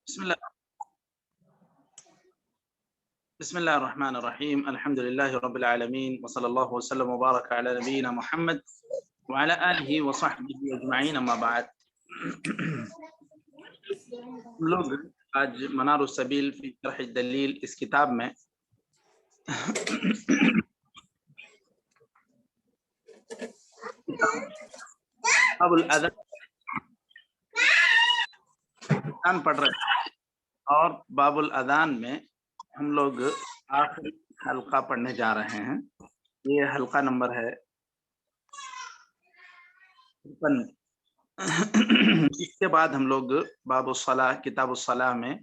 بسم الله الرحمن الرحيم. الحمد لله رب العالمين وصلى الله وسلم وبارك على نبينا محمد وعلى آله وصحبه أجمعين. أما بعد، ہم لوگ آج منار السبیل فی شرح الدلیل اس کتاب میں باب الاذان پڑھ رہے ہیں، اور باب الاذان میں ہم لوگ آخری حلقہ پڑھنے جا رہے ہیں. یہ حلقہ نمبر ہے 53. اس کے بعد ہم لوگ باب الصلاح کتاب الصلاح میں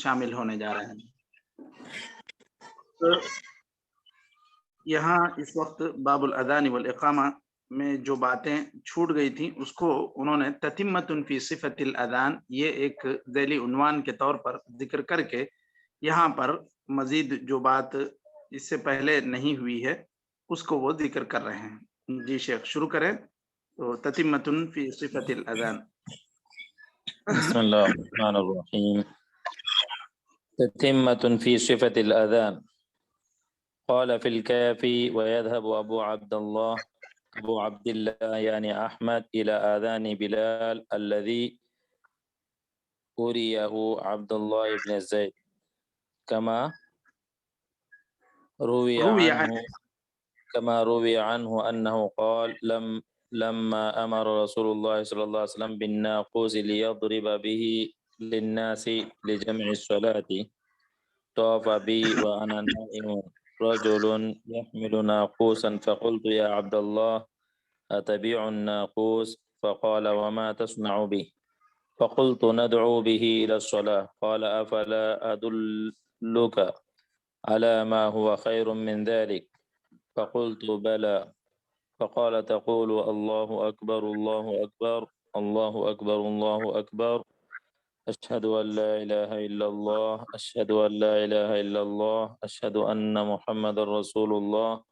شامل ہونے جا رہے ہیں. تو یہاں اس وقت باب الاذان والاقامہ میں جو باتیں چھوٹ گئی تھیں اس کو انہوں نے تتمۃ فی صفۃ الاذان، یہ ایک ذیلی عنوان کے طور پر ذکر کر کے یہاں پر مزید جو بات اس سے پہلے نہیں ہوئی ہے اس کو وہ ذکر کر رہے ہیں. جی شیخ شروع کریں. تو تتمۃ فی صفۃ الاذان. بسم اللہ الرحمن الرحیم. تتمۃ فی صفۃ الاذان. قال في الكافي ويذهب أبو عبد الله يعني أحمد إلى آذان بلال الذي أريه عبد الله بن زيد كما روي عنه أنه قال لما أمر رسول الله صلى الله عليه وسلم بالناقوس ليضرب به للناس لجمع الصلاة طاف بي وأنا نائم رجل يحمل ناقوسا فقلت يا عبد الله أتبيع الناقوس؟ فقال وما تصنع به؟ فقلت ندعو به إلى الصلاة. قال أفلا أدلك على ما هو خير من ذلك؟ فقلت بلى. فقال تقول الله أكبر الله أكبر الله أكبر الله أكبر أشهد أن لا إله إلا الله أشهد أن لا إله إلا الله أشهد أن محمد رسول الله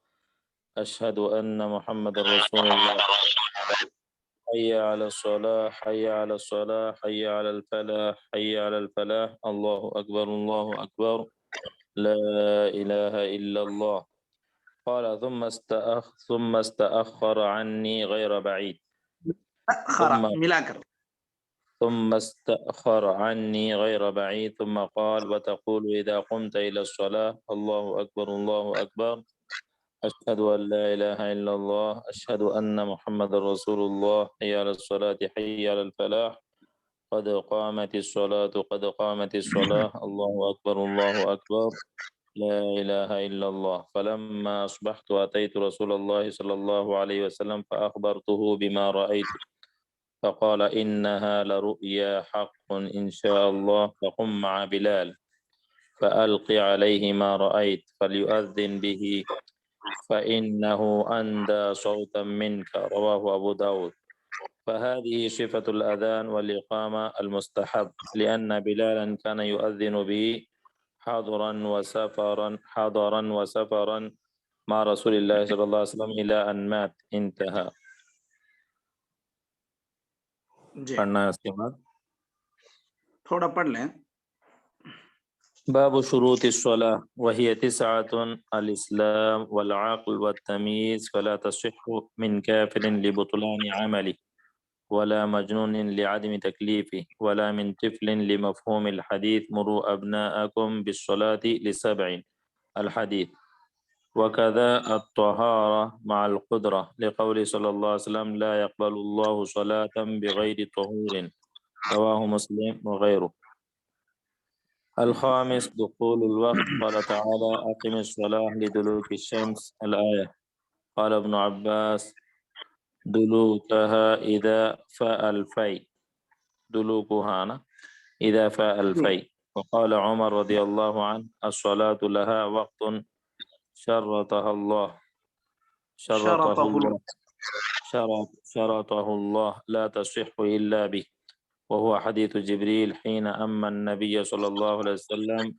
أشهد أن محمد رسول الله حي على الصلاة حي على الصلاة حي على الفلاح حي على الفلاح الله أكبر الله أكبر لا إله إلا الله. قال ثم استأخر عني غير بعيد ثم استأخر عني غير بعيد ثم قال وتقول إذا قمت إلى الصلاة الله أكبر الله أكبر أشهد أن لا إله إلا الله أشهد أن محمد رسول الله حي على الصلاة حي على الفلاح قد قامت الصلاة قد قامت الصلاة الله أكبر الله أكبر لا إله إلا الله. فلما أصبحت أتيت رسول الله صلى الله عليه وسلم فأخبرته بما رأيت فقال إنها لرؤيا حق إن شاء الله فقم مع بلال فألق عليه ما رأيت فليؤذن به فإنه أندى صوتا منك. رواه أبو داود. فهذه صفة الأذان والإقامة المستحب لأن بلالا كان يؤذن به حاضرا وسفرا مع رسول الله صلى الله عليه وسلم إلى أن مات. انتهى. جی پڑھنا ہے اس کے بعد تھوڑا پڑھ لیں. باب شروط الصلاة وهي 9: الإسلام والعقل والتمييز فلا تصح من كافر لبطلان عمله ولا مجنون لعدم تكليفه ولا من طفل لمفهوم الحديث مروا أبناءكم بالصلاة ل7 الحديث. وكذا الطهارة مع القدرة لقول صلى الله عليه وسلم لا يقبل الله صلاة بغير طهور. رواه مسلم وغيره. الخامس دخول الوقت. قال تعالى أقم الصلاة لدلوك الشمس الآية. قال ابن عباس دلوكها إذا فاء الفي دلوكها إذا فاء الفي. وقال عمر رضي الله عنه الصلاة لها وقت شرطه الله لا تصح إلا به، وهو حديث جبريل حين أما النبي صلى الله عليه وسلم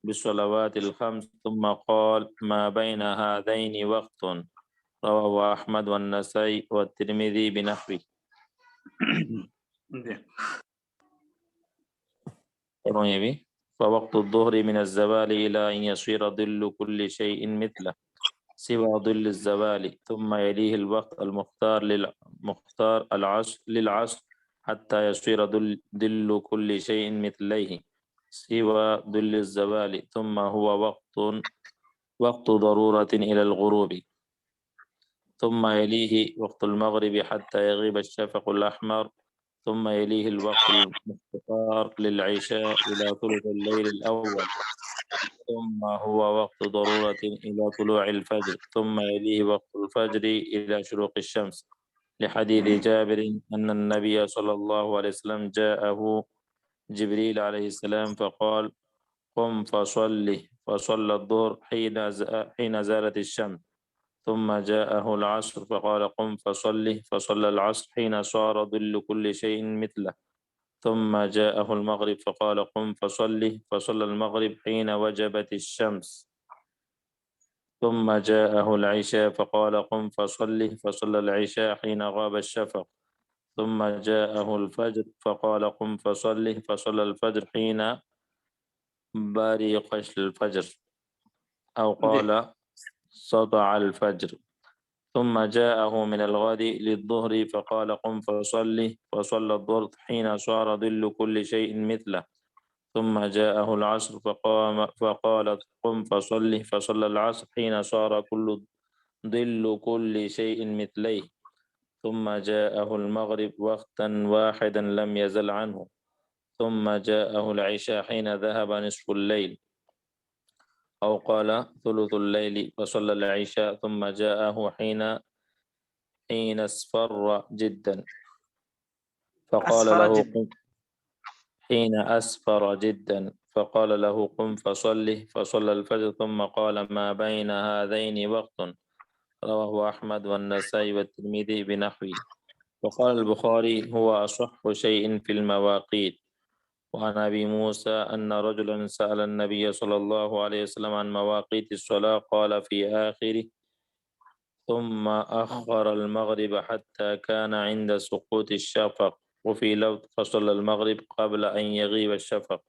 بالصلوات الخمس ثم قال ما بين هذين وقت. رواه أحمد والنسائي والترمذي بنحوه. پڑھوں یہ بھی. فوقت الظهر من الزوال إلى أن يصير ظل كل شيء مثله سوى ظل الزوال ثم يليه الوقت المختار العصر للعصر حتى يصير ظل كل شيء مثليه سوى ظل الزوال ثم هو وقت ضرورة إلى الغروب ثم يليه وقت المغرب حتى يغيب الشفق الأحمر ثم يليه الوقت المختار للعشاء إلى ثلث الليل الأول ثم هو وقت ضرورة إلى طلوع الفجر ثم يليه وقت الفجر إلى شروق الشمس لحديث جابر أن النبي صلى الله عليه وسلم جاءه جبريل عليه السلام فقال قم فصلى الظهر حين زالت الشمس ثم جاءه العصر فقال قم فصلى العصر حين صار ظل كل شيء مثله ثم جاءه المغرب فقال قم فصلى المغرب حين وجبت الشمس ثم جاءه العشاء فقال قم فصلى العشاء حين غاب الشفق ثم جاءه الفجر فقال قم فصلى الفجر حين بارق الفجر أو جی قال سطع الفجر ثم جاءه من الغد للظهر فقال قم فصلى الظهر حين صار ظل كل شيء مثله ثم جاءه العصر فقال قم فصلى العصر حين صار ظل كل شيء مثليه ثم جاءه المغرب وقتا واحدا لم يزل عنه ثم جاءه العشاء حين ذهب نصف الليل أو قال ثلث الليل فصلى العشاء ثم جاءه حين أسفر جدا فقال اسفر له جدا. قم حين أسفر جدا فقال له قم فصلى الفجر ثم قال ما بين هذين وقت رواه أحمد والنسائي والترمذي بنحوه. وقال البخاري هو أصح شيء في المواقيت. وعن أبي موسى أن رجلا سأل النبي صلى الله عليه وسلم عن مواقيت الصلاة قال في آخره ثم أخر المغرب حتى كان عند سقوط الشفق وفي لفظ فصلى المغرب قبل أن يغيب الشفق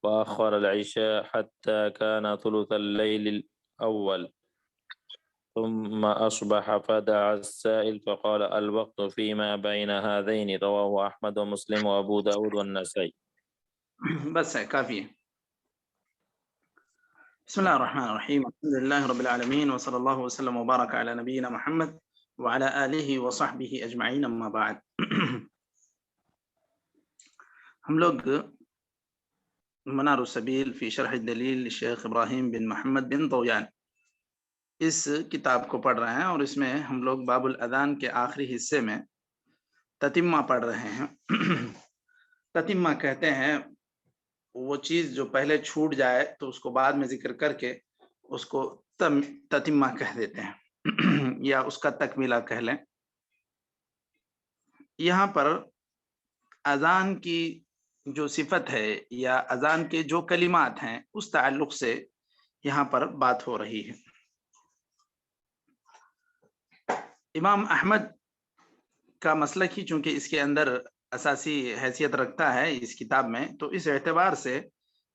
وأخر العشاء حتى كان ثلث الليل الأول ثم أصبح فدعا السائل فقال الوقت فيما بين هذين رواه أحمد ومسلم وأبو داود والنسائي. بس ہے، کافی ہے. بسم اللہ الرحمن الرحیم، الحمد للہ رب العالمین وصلی اللہ وسلم وبارک علی نبینا محمد وعلی آلہ وصحبہ اجمعین، اما بعد. ہم لوگ منار السبیل فی شرح الدلیل شیخ ابراہیم بن محمد بن طویان اس کتاب کو پڑھ رہے ہیں، اور اس میں ہم لوگ باب الاذان کے آخری حصے میں تتمہ پڑھ رہے ہیں. تتمہ کہتے ہیں وہ چیز جو پہلے چھوٹ جائے تو اس کو بعد میں ذکر کر کے اس کو تتمہ کہہ دیتے ہیں یا اس کا تکملہ کہہ لیں. یہاں پر اذان کی جو صفت ہے یا اذان کے جو کلمات ہیں اس تعلق سے یہاں پر بات ہو رہی ہے. امام احمد کا مسلک ہی چونکہ اس کے اندر اساسی حیثیت رکھتا ہے اس کتاب میں، تو اس اعتبار سے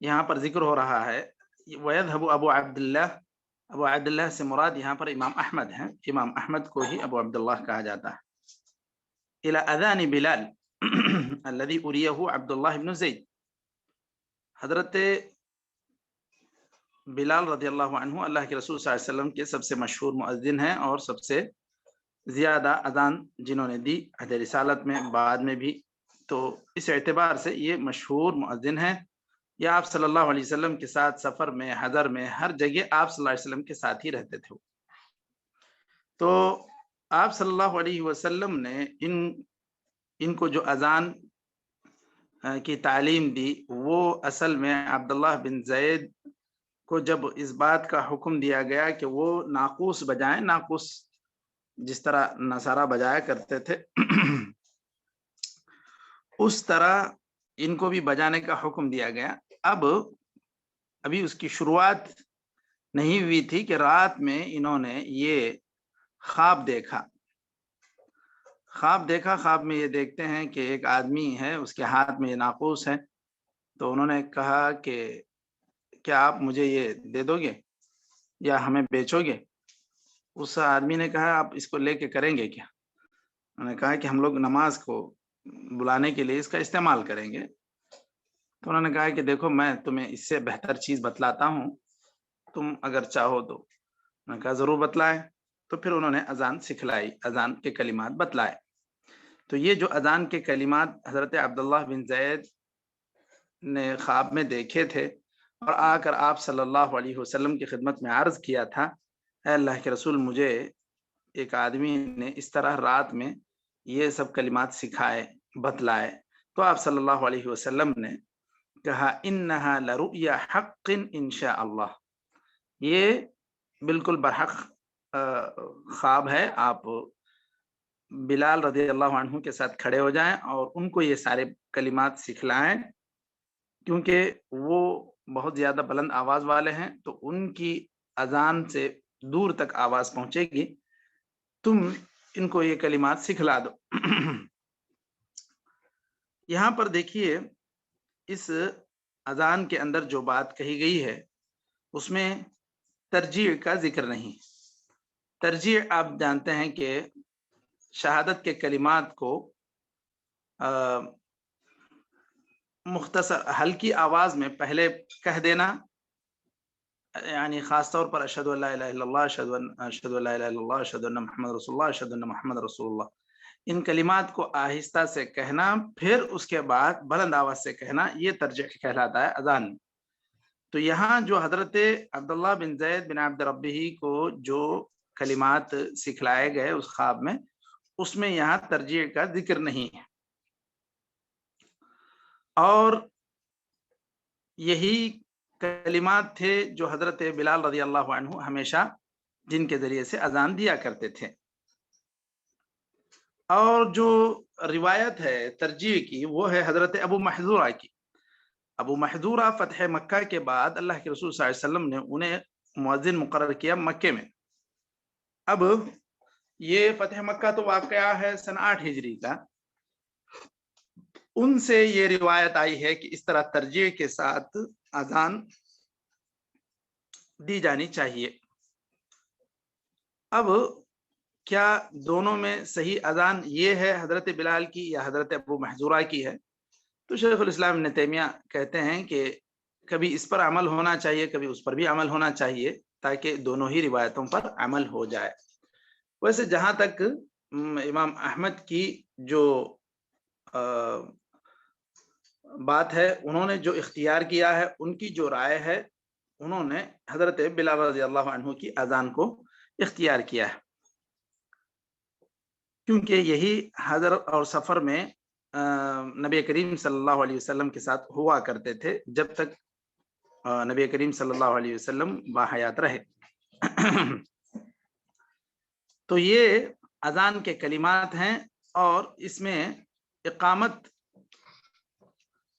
یہاں پر ذکر ہو رہا ہے. وَيَذْهَبُ ابو عبداللہ سے مراد یہاں پر امام احمد ہیں. امام احمد کو ہی ابو عبداللہ کہا جاتا ہے. إِلَى أَذَانِ بلال الذي أُرِيَهُ عبد اللہ بن زید. حضرت بلال رضی اللہ عنہ اللہ کے رسول صلی اللہ علیہ وسلم کے سب سے مشہور مؤذن ہیں اور سب سے زیادہ اذان جنہوں نے دی عہد رسالت میں، بعد میں بھی. تو اس اعتبار سے یہ مشہور مؤذن ہیں. یا آپ صلی اللہ علیہ وسلم کے ساتھ سفر میں، حضر میں، ہر جگہ آپ صلی اللہ علیہ وسلم کے ساتھ ہی رہتے تھے. تو آپ صلی اللہ علیہ وسلم نے ان کو جو اذان کی تعلیم دی وہ اصل میں عبداللہ بن زید کو جب اس بات کا حکم دیا گیا کہ وہ ناقوس بجائیں، ناقوس جس طرح نصارہ بجایا کرتے تھے اس طرح ان کو بھی بجانے کا حکم دیا گیا. ابھی اس کی شروعات نہیں ہوئی تھی کہ رات میں انہوں نے یہ خواب دیکھا. خواب میں یہ دیکھتے ہیں کہ ایک آدمی ہے، اس کے ہاتھ میں یہ ناقوس ہے. تو انہوں نے کہا کہ کیا آپ مجھے یہ دے دو گے یا ہمیں بیچو گے؟ اس آدمی نے کہا آپ اس کو لے کے کریں گے کیا؟ انہوں نے کہا کہ ہم لوگ نماز کو بلانے کے لیے اس کا استعمال کریں گے۔ تو انہوں نے کہا کہ دیکھو میں تمہیں اس سے بہتر چیز بتلاتا ہوں، تم اگر چاہو تو۔ انہوں نے کہا ضرور بتلائے۔ تو پھر انہوں نے اذان سکھلائی، اذان کے کلمات بتلائے۔ تو یہ جو اذان کے کلمات حضرت عبداللہ بن زید نے خواب میں دیکھے تھے اور آ کر آپ صلی اللہ علیہ وسلم کی خدمت میں عرض کیا تھا، اے اللہ کے رسول، مجھے ایک آدمی نے اس طرح رات میں یہ سب کلمات سکھائے، بتلائے، تو آپ صلی اللہ علیہ وسلم نے کہا انہا لرؤیا حق انشاء اللہ، یہ بالکل برحق خواب ہے۔ آپ بلال رضی اللہ عنہ کے ساتھ کھڑے ہو جائیں اور ان کو یہ سارے کلمات سکھلائیں، کیونکہ وہ بہت زیادہ بلند آواز والے ہیں، تو ان کی اذان سے دور تک آواز پہنچے گی، تم ان کو یہ کلمات سکھلا دو۔ یہاں پر دیکھیے اس اذان کے اندر جو بات کہی گئی ہے اس میں ترجیح کا ذکر نہیں۔ ترجیح آپ جانتے ہیں کہ شہادت کے کلمات کو مختصر ہلکی آواز میں پہلے کہہ دینا، یعنی خاص طور پر اشہد ان لا الہ الا اللہ، اشہد ان لا الہ الا اللہ، اشہد ان محمد رسول اللہ، اشہد ان محمد رسول اللہ، ان کلمات کو آہستہ سے کہنا، پھر اس کے بعد بلند آواز سے کہنا، یہ ترجیح کہلاتا ہے اذان میں۔ تو یہاں جو حضرت عبداللہ بن زید بن عبد ربہ کو جو کلمات سکھلائے گئے اس خواب میں، اس میں یہاں ترجیح کا ذکر نہیں ہے، اور یہی کلمات تھے جو حضرت بلال رضی اللہ عنہ ہمیشہ جن کے ذریعے سے اذان دیا کرتے تھے۔ اور جو روایت ہے ترجیح کی وہ ہے حضرت ابو محذورہ کی۔ ابو محذورہ فتح مکہ کے بعد اللہ کے رسول صلی اللہ علیہ وسلم نے انہیں مؤذن مقرر کیا مکے میں۔ اب یہ فتح مکہ تو واقعہ ہے سن 8 ہجری کا، ان سے یہ روایت آئی ہے کہ اس طرح ترجیح کے ساتھ اذان دی جانی چاہیے۔ اب کیا دونوں میں صحیح اذان یہ ہے حضرت بلال کی یا حضرت ابو محذورہ کی ہے؟ تو شیخ الاسلام ابن تیمیہ کہتے ہیں کہ کبھی اس پر عمل ہونا چاہیے، کبھی اس پر بھی عمل ہونا چاہیے، تاکہ دونوں ہی روایتوں پر عمل ہو جائے۔ ویسے جہاں تک امام احمد کی جو بات ہے، انہوں نے جو اختیار کیا ہے، ان کی جو رائے ہے، انہوں نے حضرت بلال رضی اللہ عنہ کی اذان کو اختیار کیا ہے، کیونکہ یہی حضر اور سفر میں نبی کریم صلی اللہ علیہ وسلم کے ساتھ ہوا کرتے تھے جب تک نبی کریم صلی اللہ علیہ وسلم باحیات رہے۔ تو یہ اذان کے کلمات ہیں، اور اس میں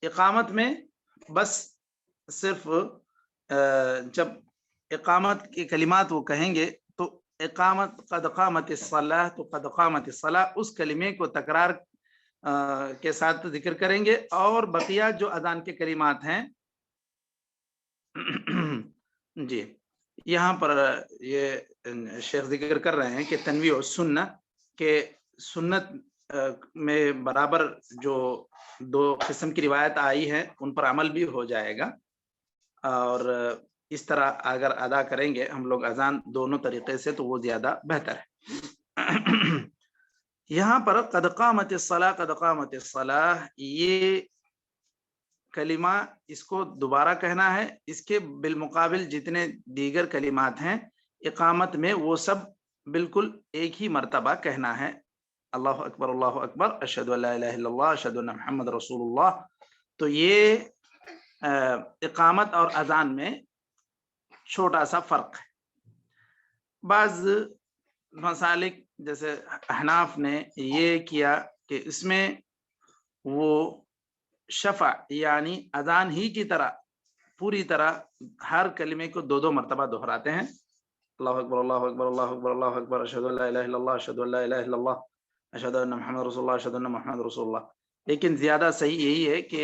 اقامت میں بس صرف جب اقامت کے کلمات وہ کہیں گے تو اقامت قد قامت الصلاۃ، تو قد قامت الصلاۃ اس کلمے کو تکرار کے ساتھ ذکر کریں گے، اور بقیہ جو اذان کے کلمات ہیں جی یہاں پر یہ شیخ ذکر کر رہے ہیں کہ تنویع السنہ کہ سنت میں برابر جو 2 قسم کی روایت آئی ہے ان پر عمل بھی ہو جائے گا، اور اس طرح اگر ادا کریں گے ہم لوگ اذان دونوں طریقے سے تو وہ زیادہ بہتر ہے۔ یہاں پر قد قامت الصلاۃ، قد قامت الصلاۃ، یہ کلمہ اس کو دوبارہ کہنا ہے، اس کے بالمقابل جتنے دیگر کلمات ہیں اقامت میں وہ سب بالکل ایک ہی مرتبہ کہنا ہے، اللہ اکبر اللہ اکبر، اشہد ان لا الہ الا اللہ، اشہد ان محمد رسول اللہ۔ تو یہ اقامت اور اذان میں چھوٹا سا فرق ہے۔ بعض مسالک جیسے احناف نے یہ کیا کہ اس میں وہ شفع یعنی اذان ہی کی طرح پوری طرح ہر کلمے کو 2 مرتبہ دہراتے ہیں، اللہ اکبر اللہ اکبر اللہ اکبر اللہ اکبر، اشہد ان لا الہ الا اللہ، اشہد ان لا الہ الا اللہ، اشہد ان محمد رسول اللہ، اشہد ان محمد رسول اللہ۔ لیکن زیادہ صحیح یہی ہے کہ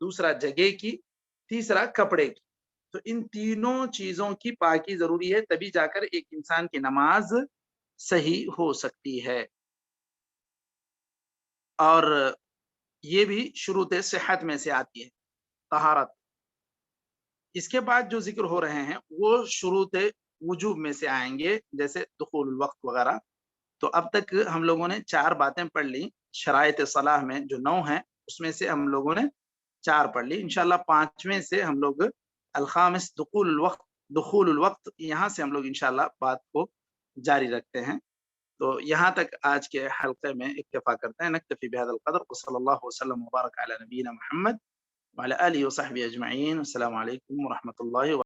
دوسرا جگہ کی، تیسرا کپڑے کی. تو ان تینوں چیزوں کی پاکی ضروری ہے، تبھی جا کر ایک انسان کی نماز صحیح ہو سکتی ہے. اور یہ بھی شروط صحت میں سے آتی ہے، طہارت. اس کے بعد جو ذکر ہو رہے ہیں وہ شروط وجوب میں سے آئیں گے، جیسے دخول الوقت وغیرہ. تو اب تک ہم لوگوں نے 4 باتیں پڑھ لی. شرائط صلاح میں جو 9 ہیں اس میں سے ہم لوگوں نے 4 پڑھ لی. انشاءاللہ 5ویں سے ہم لوگ الخامس دخول الوقت یہاں سے ہم لوگ انشاءاللہ بات کو جاری رکھتے ہیں. تو یہاں تک آج کے حلقے میں اکتفا کرتے ہیں. نکتفی بهذا القدر وصلی اللہ وسلم وبارک علی نبینا محمد وعلى آله وصحبه اجمعین. السلام علیکم ورحمۃ اللہ وبرکاتہ.